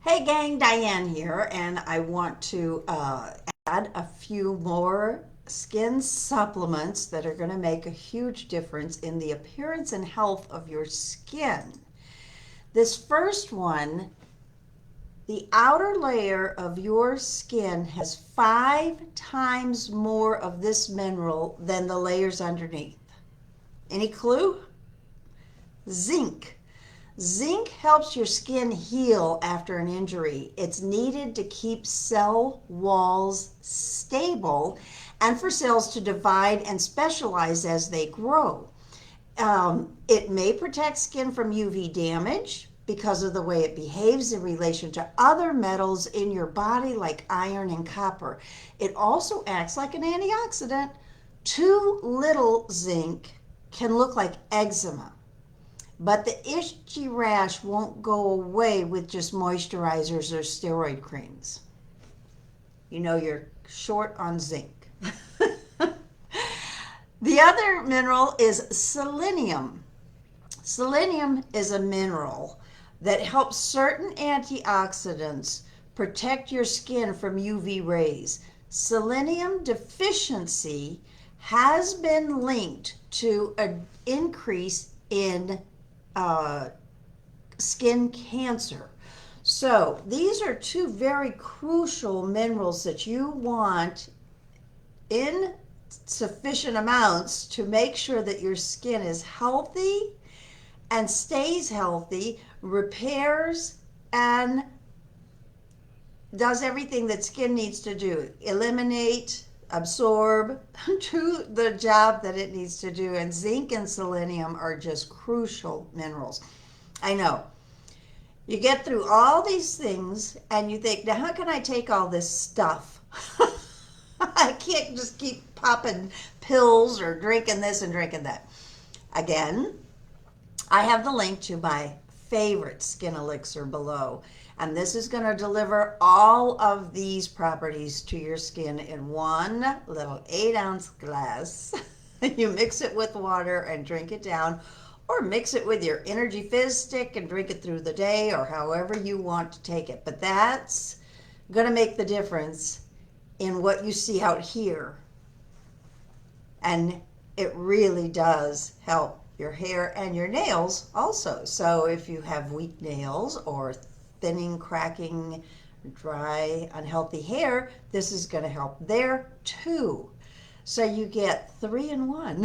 Hey gang, Diane here, and I want to add a few more skin supplements that are going to make a huge difference in the appearance and health of your skin. This first one, the outer layer of your skin has 5 times more of this mineral than the layers underneath. Any clue? Zinc. Zinc helps your skin heal after an injury. It's needed to keep cell walls stable and for cells to divide and specialize as they grow. It may protect skin from UV damage because of the way it behaves in relation to other metals in your body like iron and copper. It also acts like an antioxidant. Too little zinc can look like eczema. But the itchy rash won't go away with just moisturizers or steroid creams. You know you're short on zinc. The other mineral is selenium. Selenium is a mineral that helps certain antioxidants protect your skin from UV rays. Selenium deficiency has been linked to an increase in skin cancer. So these are two very crucial minerals that you want in sufficient amounts to make sure that your skin is healthy and stays healthy, repairs, and does everything that skin needs to do. Eliminate, absorb, do the job that it needs to do. And zinc and selenium are just crucial minerals. I know. You get through all these things and you think, now how can I take all this stuff? I can't just keep popping pills or drinking this and drinking that. Again, I have the link to my favorite skin elixir below. And this is going to deliver all of these properties to your skin in one little 8-ounce glass. You mix it with water and drink it down, or mix it with your Energy Fizz stick and drink it through the day, or however you want to take it. But that's going to make the difference in what you see out here. And it really does help your hair and your nails also. So if you have weak nails or thinning, cracking, dry, unhealthy hair, this is going to help there too. So you get 3 in 1.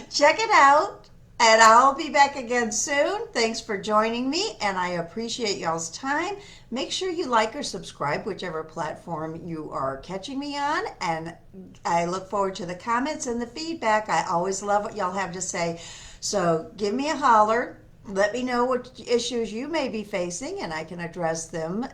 Check it out, and I'll be back again soon. Thanks for joining me, and I appreciate y'all's time. Make sure you like or subscribe, whichever platform you are catching me on, and I look forward to the comments and the feedback. I always love what y'all have to say. So give me a holler. Let me know what issues you may be facing, and I can address them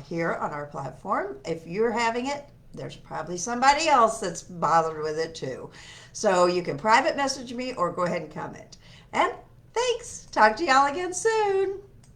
here on our platform. If you're having it, there's probably somebody else that's bothered with it too. So you can private message me or go ahead and comment. And thanks. Talk to y'all again soon.